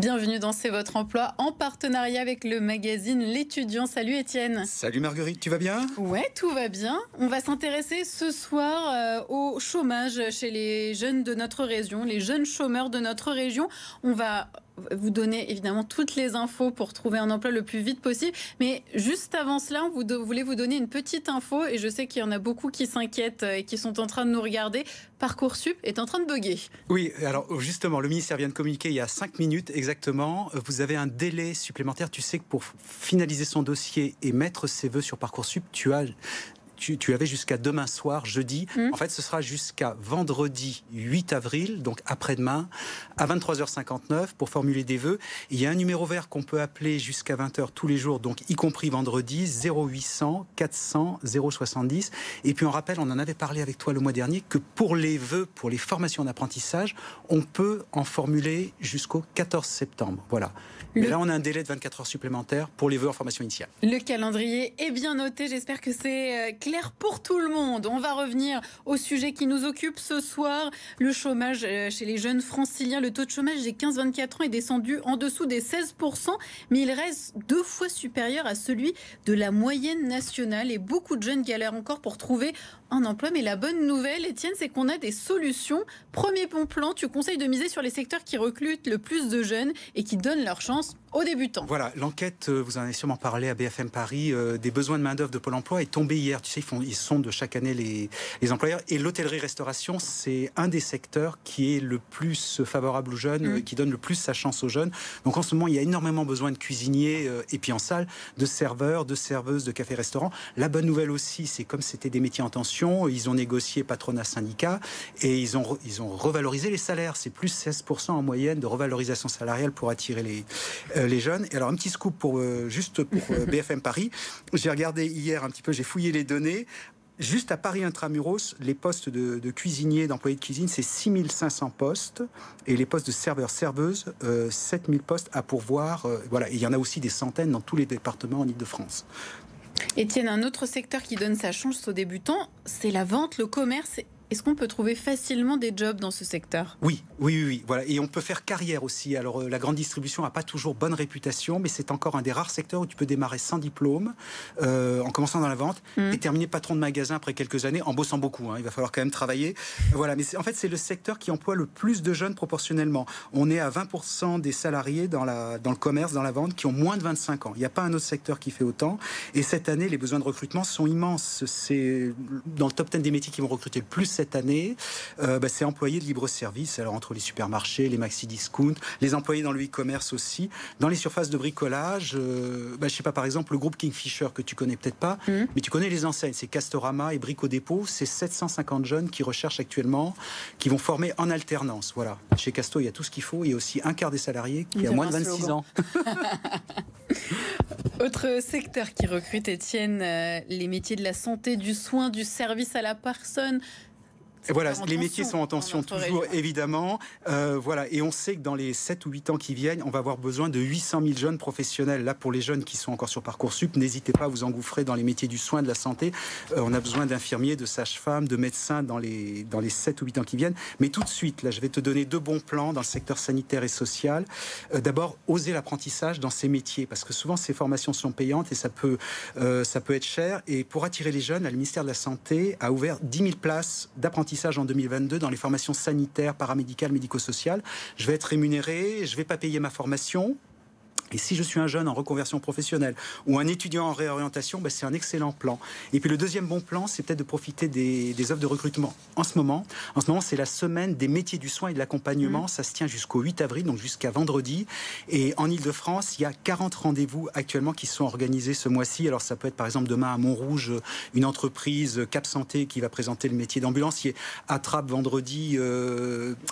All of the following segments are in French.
Bienvenue dans C'est votre emploi en partenariat avec le magazine L'Étudiant. Salut Étienne. Salut Marguerite, tu vas bien? Ouais, tout va bien. On va s'intéresser ce soir au chômage chez les jeunes de notre région, les jeunes chômeurs de notre région. On va vous donner évidemment toutes les infos pour trouver un emploi le plus vite possible. Mais juste avant cela, on voulait vous donner une petite info et je sais qu'il y en a beaucoup qui s'inquiètent et qui sont en train de nous regarder. Parcoursup est en train de bugger. Oui, alors justement, le ministère vient de communiquer il y a 5 minutes exactement. Vous avez un délai supplémentaire. Tu sais que pour finaliser son dossier et mettre ses vœux sur Parcoursup, tu avais jusqu'à demain soir, jeudi. En fait, ce sera jusqu'à vendredi 8 avril, donc après-demain, à 23h59 pour formuler des vœux. Il y a un numéro vert qu'on peut appeler jusqu'à 20h tous les jours, donc y compris vendredi, 0800 400 070. Et puis on rappelle, on en avait parlé avec toi le mois dernier, que pour les vœux, pour les formations d'apprentissage, on peut en formuler jusqu'au 14 septembre. Voilà. Mais là, on a un délai de 24 heures supplémentaires pour les vœux en formation initiale. Le calendrier est bien noté. J'espère que c'est clair pour tout le monde. On va revenir au sujet qui nous occupe ce soir. Le chômage chez les jeunes franciliens. Le taux de chômage des 15-24 ans est descendu en dessous des 16%, mais il reste 2 fois supérieur à celui de la moyenne nationale. Et beaucoup de jeunes galèrent encore pour trouver un emploi. Mais la bonne nouvelle, Étienne, c'est qu'on a des solutions. Premier bon plan, tu conseilles de miser sur les secteurs qui recrutent le plus de jeunes et qui donnent leur chance aux débutants. Voilà, l'enquête, vous en avez sûrement parlé à BFM Paris, des besoins de main-d'œuvre de Pôle emploi est tombée hier. Tu sais, ils sondent chaque année les employeurs. Et l'hôtellerie-restauration, c'est un des secteurs qui est le plus favorable aux jeunes, qui donne le plus sa chance aux jeunes. Donc en ce moment, il y a énormément besoin de cuisiniers, et puis en salle, de serveurs, de serveuses, de cafés-restaurants. La bonne nouvelle aussi, c'est comme c'était des métiers en tension, ils ont négocié patronat syndicat et ils ont revalorisé les salaires. C'est plus 16% en moyenne de revalorisation salariale pour attirer les jeunes. Et alors un petit scoop juste pour BFM Paris. J'ai regardé hier un petit peu, j'ai fouillé les données. Juste à Paris Intramuros, les postes de cuisiniers, d'employés de cuisine, c'est 6500 postes. Et les postes de serveurs-serveuses, 7000 postes à pourvoir. Voilà. Et il y en a aussi des centaines dans tous les départements en Ile-de-France. Étienne, un autre secteur qui donne sa chance aux débutants, c'est la vente, le commerce. Est-ce qu'on peut trouver facilement des jobs dans ce secteur ? Oui. Voilà. Et on peut faire carrière aussi. Alors, la grande distribution n'a pas toujours bonne réputation, mais c'est encore un des rares secteurs où tu peux démarrer sans diplôme, en commençant dans la vente, et terminer patron de magasin après quelques années, en bossant beaucoup. Il va falloir quand même travailler. Voilà. Mais en fait, c'est le secteur qui emploie le plus de jeunes proportionnellement. On est à 20% des salariés dans le commerce, dans la vente, qui ont moins de 25 ans. Il n'y a pas un autre secteur qui fait autant. Et cette année, les besoins de recrutement sont immenses. C'est dans le top 10 des métiers qui vont recruter le plus cette année. C'est employés de libre-service. Alors, entre les supermarchés, les maxi-discount, les employés dans le e-commerce aussi, dans les surfaces de bricolage, je sais pas, par exemple, le groupe Kingfisher que tu connais peut-être pas, mais tu connais les enseignes, c'est Castorama et Brico Dépôt, c'est 750 jeunes qui recherchent actuellement, qui vont former en alternance. Voilà. Chez Casto, il y a tout ce qu'il faut, il y a aussi un quart des salariés qui a moins de 26 ans. Autre secteur qui recrute, Étienne, les métiers de la santé, du soin, du service à la personne. Voilà, les métiers sont en tension toujours, évidemment. Voilà, et on sait que dans les 7 ou 8 ans qui viennent, on va avoir besoin de 800 000 jeunes professionnels. Là, pour les jeunes qui sont encore sur Parcoursup, n'hésitez pas à vous engouffrer dans les métiers du soin, de la santé. On a besoin d'infirmiers, de sages-femmes, de médecins dans les 7 ou 8 ans qui viennent. Mais tout de suite, là, je vais te donner 2 bons plans dans le secteur sanitaire et social. D'abord, oser l'apprentissage dans ces métiers, parce que souvent, ces formations sont payantes et ça peut être cher. Et pour attirer les jeunes, le ministère de la Santé a ouvert 10 000 places d'apprentissage en 2022 dans les formations sanitaires, paramédicales, médico-sociales. Je vais être rémunéré, je ne vais pas payer ma formation. Et si je suis un jeune en reconversion professionnelle ou un étudiant en réorientation, c'est un excellent plan. Et puis le deuxième bon plan, c'est peut-être de profiter des offres de recrutement. En ce moment, c'est la semaine des métiers du soin et de l'accompagnement. Ça se tient jusqu'au 8 avril, donc jusqu'à vendredi. Et en Ile-de-France, il y a 40 rendez-vous actuellement qui sont organisés ce mois-ci. Alors ça peut être par exemple demain à Montrouge, une entreprise Cap Santé qui va présenter le métier d'ambulancier. À Trappes, vendredi,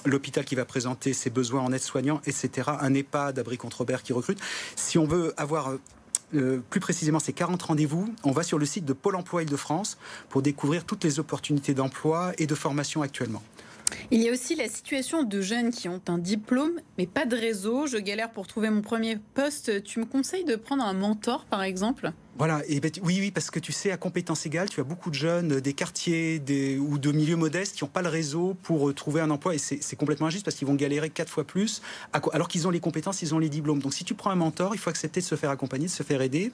l'hôpital qui va présenter ses besoins en aide-soignants, etc. Un EHPAD à Brie-Contrebert qui recrute. Si on veut avoir plus précisément ces 40 rendez-vous, on va sur le site de Pôle emploi Île-de-France pour découvrir toutes les opportunités d'emploi et de formation actuellement. Il y a aussi la situation de jeunes qui ont un diplôme mais pas de réseau. Je galère pour trouver mon premier poste. Tu me conseilles de prendre un mentor par exemple ? Voilà, et oui, parce que tu sais, à compétences égales, tu as beaucoup de jeunes des quartiers ou de milieux modestes qui n'ont pas le réseau pour trouver un emploi, et c'est complètement injuste parce qu'ils vont galérer 4 fois plus, alors qu'ils ont les compétences, ils ont les diplômes. Donc si tu prends un mentor, il faut accepter de se faire accompagner, de se faire aider.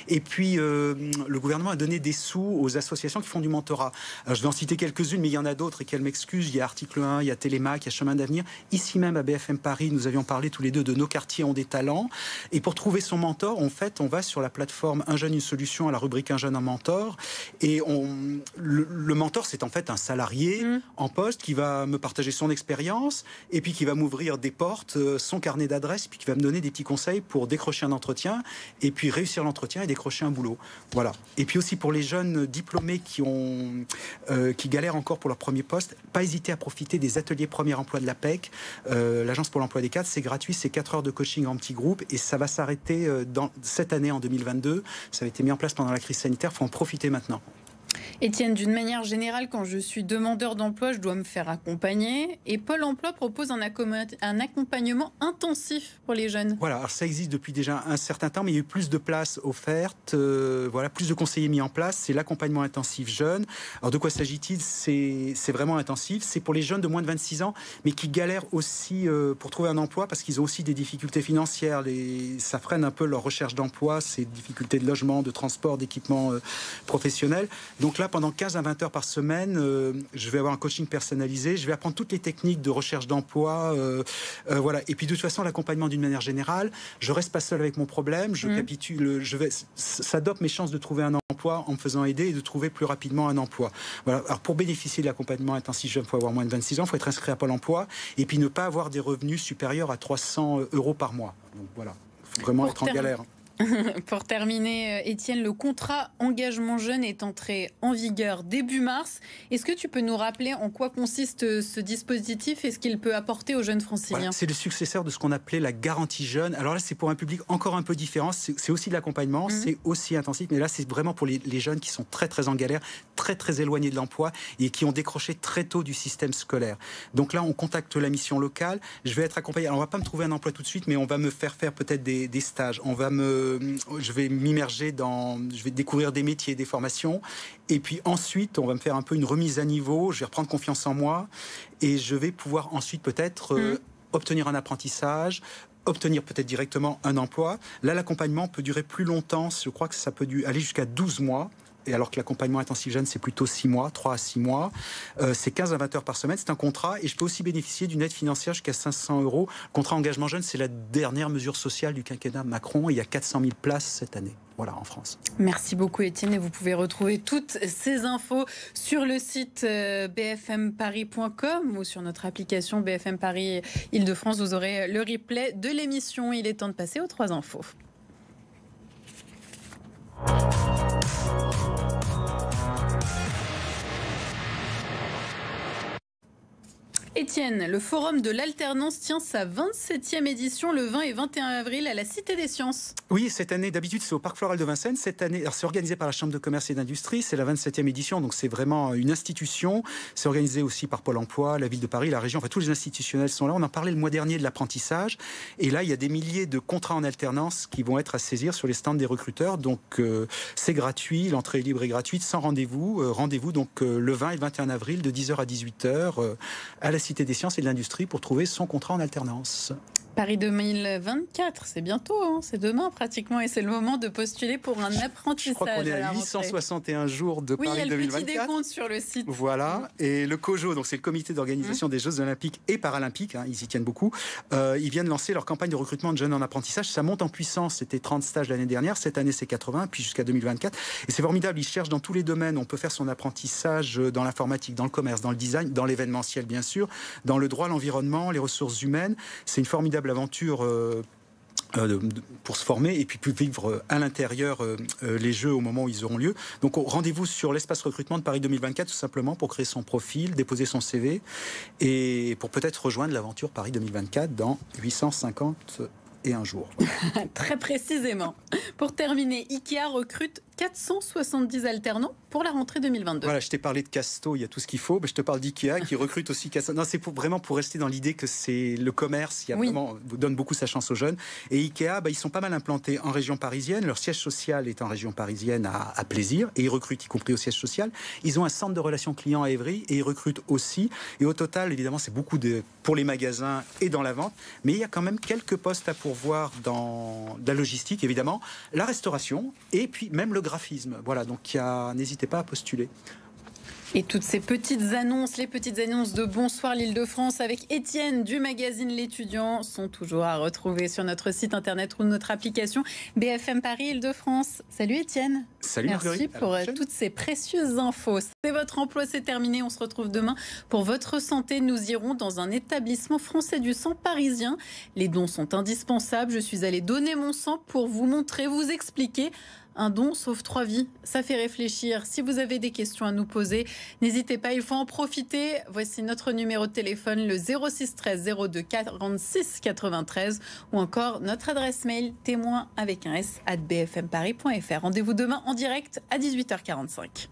Et puis, le gouvernement a donné des sous aux associations qui font du mentorat. Alors, je vais en citer quelques-unes, mais il y en a d'autres, et qu'elles m'excusent. Il y a Article 1, il y a Télémac, il y a Chemin d'avenir. Ici même, à BFM Paris, nous avions parlé tous les deux de Nos quartiers ont des talents. Et pour trouver son mentor, en fait, on va sur la plateforme Un jeune, une solution, à la rubrique Un jeune, un mentor. Et le mentor, c'est en fait un salarié en poste qui va me partager son expérience et puis qui va m'ouvrir des portes, son carnet d'adresses, puis qui va me donner des petits conseils pour décrocher un entretien et puis réussir l'entretien et décrocher un boulot. Voilà. Et puis aussi pour les jeunes diplômés qui galèrent encore pour leur premier poste, pas hésiter à profiter des ateliers premier emploi de l'APEC, l'Agence pour l'emploi des cadres. C'est gratuit, c'est 4 heures de coaching en petits groupes et ça va s'arrêter cette année en 2022. Ça a été mis en place pendant la crise sanitaire, il faut en profiter maintenant. Étienne, d'une manière générale, quand je suis demandeur d'emploi, je dois me faire accompagner. Et Pôle emploi propose un accompagnement intensif pour les jeunes. Voilà, alors ça existe depuis déjà un certain temps, mais il y a eu plus de places offertes, plus de conseillers mis en place. C'est l'accompagnement intensif jeune. Alors de quoi s'agit-il ? C'est vraiment intensif. C'est pour les jeunes de moins de 26 ans, mais qui galèrent aussi pour trouver un emploi parce qu'ils ont aussi des difficultés financières. Ça freine un peu leur recherche d'emploi, ces difficultés de logement, de transport, d'équipement professionnel. Donc là, pendant 15 à 20 heures par semaine, je vais avoir un coaching personnalisé, je vais apprendre toutes les techniques de recherche d'emploi, voilà. Et puis de toute façon, l'accompagnement d'une manière générale, je reste pas seul avec mon problème, je capitule, ça dope mes chances de trouver un emploi en me faisant aider et de trouver plus rapidement un emploi. Voilà. Alors pour bénéficier de l'accompagnement intensif jeune, il faut avoir moins de 26 ans, il faut être inscrit à Pôle emploi et puis ne pas avoir des revenus supérieurs à 300 € par mois. Donc voilà, il faut vraiment être en galère. Pour terminer, Étienne, le contrat engagement jeune est entré en vigueur début mars. Est-ce que tu peux nous rappeler en quoi consiste ce dispositif et ce qu'il peut apporter aux jeunes franciliens ? Voilà, c'est le successeur de ce qu'on appelait la garantie jeune. Alors là, c'est pour un public encore un peu différent. C'est aussi de l'accompagnement, c'est aussi intensif. Mais là, c'est vraiment pour les jeunes qui sont très, très en galère, très, très éloignés de l'emploi et qui ont décroché très tôt du système scolaire. Donc là, on contacte la mission locale. Je vais être accompagné. Alors, on ne va pas me trouver un emploi tout de suite, mais on va me faire peut-être des stages. Je vais m'immerger je vais découvrir des métiers, des formations. Et puis ensuite, on va me faire un peu une remise à niveau. Je vais reprendre confiance en moi. Et je vais pouvoir ensuite peut-être obtenir un apprentissage, obtenir peut-être directement un emploi. Là, l'accompagnement peut durer plus longtemps. Je crois que ça peut aller jusqu'à 12 mois. Et alors que l'accompagnement intensif jeune, c'est plutôt 6 mois, 3 à 6 mois. C'est 15 à 20 heures par semaine. C'est un contrat et je peux aussi bénéficier d'une aide financière jusqu'à 500 €. Le contrat engagement jeune, c'est la dernière mesure sociale du quinquennat Macron. Il y a 400 000 places cette année. Voilà, en France. Merci beaucoup, Étienne. Et vous pouvez retrouver toutes ces infos sur le site bfmparis.com ou sur notre application BFM Paris Île-de-France. Vous aurez le replay de l'émission. Il est temps de passer aux 3 infos. Étienne, le Forum de l'Alternance tient sa 27e édition le 20 et 21 avril à la Cité des Sciences. Oui, cette année, d'habitude, c'est au Parc Floral de Vincennes. Cette année, alors c'est organisé par la Chambre de commerce et d'industrie. C'est la 27e édition, donc c'est vraiment une institution. C'est organisé aussi par Pôle emploi, la ville de Paris, la région. Enfin, tous les institutionnels sont là. On en parlait le mois dernier de l'apprentissage. Et là, il y a des milliers de contrats en alternance qui vont être à saisir sur les stands des recruteurs. Donc, c'est gratuit. L'entrée est libre et gratuite, sans rendez-vous. Rendez-vous donc le 20 et le 21 avril de 10h à 18h à la Cité des Sciences et de l'Industrie pour trouver son contrat en alternance. Paris 2024, c'est bientôt, hein, c'est demain pratiquement, et c'est le moment de postuler pour un apprentissage. Je crois qu'on est à 861 jours de Paris 2024. Oui, il y a le petit décompte sur le site. Voilà, et le COJO, donc c'est le comité d'organisation des Jeux Olympiques et Paralympiques, ils y tiennent beaucoup, ils viennent lancer leur campagne de recrutement de jeunes en apprentissage. Ça monte en puissance, c'était 30 stages l'année dernière, cette année c'est 80, puis jusqu'à 2024. Et c'est formidable, ils cherchent dans tous les domaines, on peut faire son apprentissage dans l'informatique, dans le commerce, dans le design, dans l'événementiel bien sûr, dans le droit, l'environnement, les ressources humaines. C'est une formidable aventure pour se former et puis vivre à l'intérieur les Jeux au moment où ils auront lieu. Donc rendez-vous sur l'espace recrutement de Paris 2024 tout simplement pour créer son profil, déposer son CV et pour peut-être rejoindre l'aventure Paris 2024 dans 851 jours. Très précisément. Pour terminer, Ikea recrute 470 alternants pour la rentrée 2022. Voilà, je t'ai parlé de Casto, il y a tout ce qu'il faut. Mais je te parle d'IKEA qui recrute aussi Casto. Non, c'est vraiment pour rester dans l'idée que c'est le commerce, vraiment donne beaucoup sa chance aux jeunes. Et IKEA, ils sont pas mal implantés en région parisienne. Leur siège social est en région parisienne à Plaisir. Et ils recrutent, y compris au siège social. Ils ont un centre de relations clients à Évry et ils recrutent aussi. Et au total, évidemment, c'est beaucoup pour les magasins et dans la vente. Mais il y a quand même quelques postes à pourvoir dans la logistique, évidemment, la restauration et puis même le graphisme. Voilà, donc n'hésitez pas à postuler. Et toutes ces petites annonces, les petites annonces de Bonsoir l'Île-de-France avec Étienne du magazine L'Étudiant sont toujours à retrouver sur notre site internet ou notre application BFM Paris Île-de-France. Salut Étienne. Salut Marguerite. Merci pour toutes ces précieuses infos. C'est votre emploi, c'est terminé. On se retrouve demain pour votre santé. Nous irons dans un établissement français du sang parisien. Les dons sont indispensables. Je suis allée donner mon sang pour vous montrer, vous expliquer. Un don sauve 3 vies, ça fait réfléchir. Si vous avez des questions à nous poser, n'hésitez pas, il faut en profiter. Voici notre numéro de téléphone, le 06 13 02 46 93 ou encore notre adresse mail témoin avec un s @bfmparis.fr. Rendez-vous demain en direct à 18h45.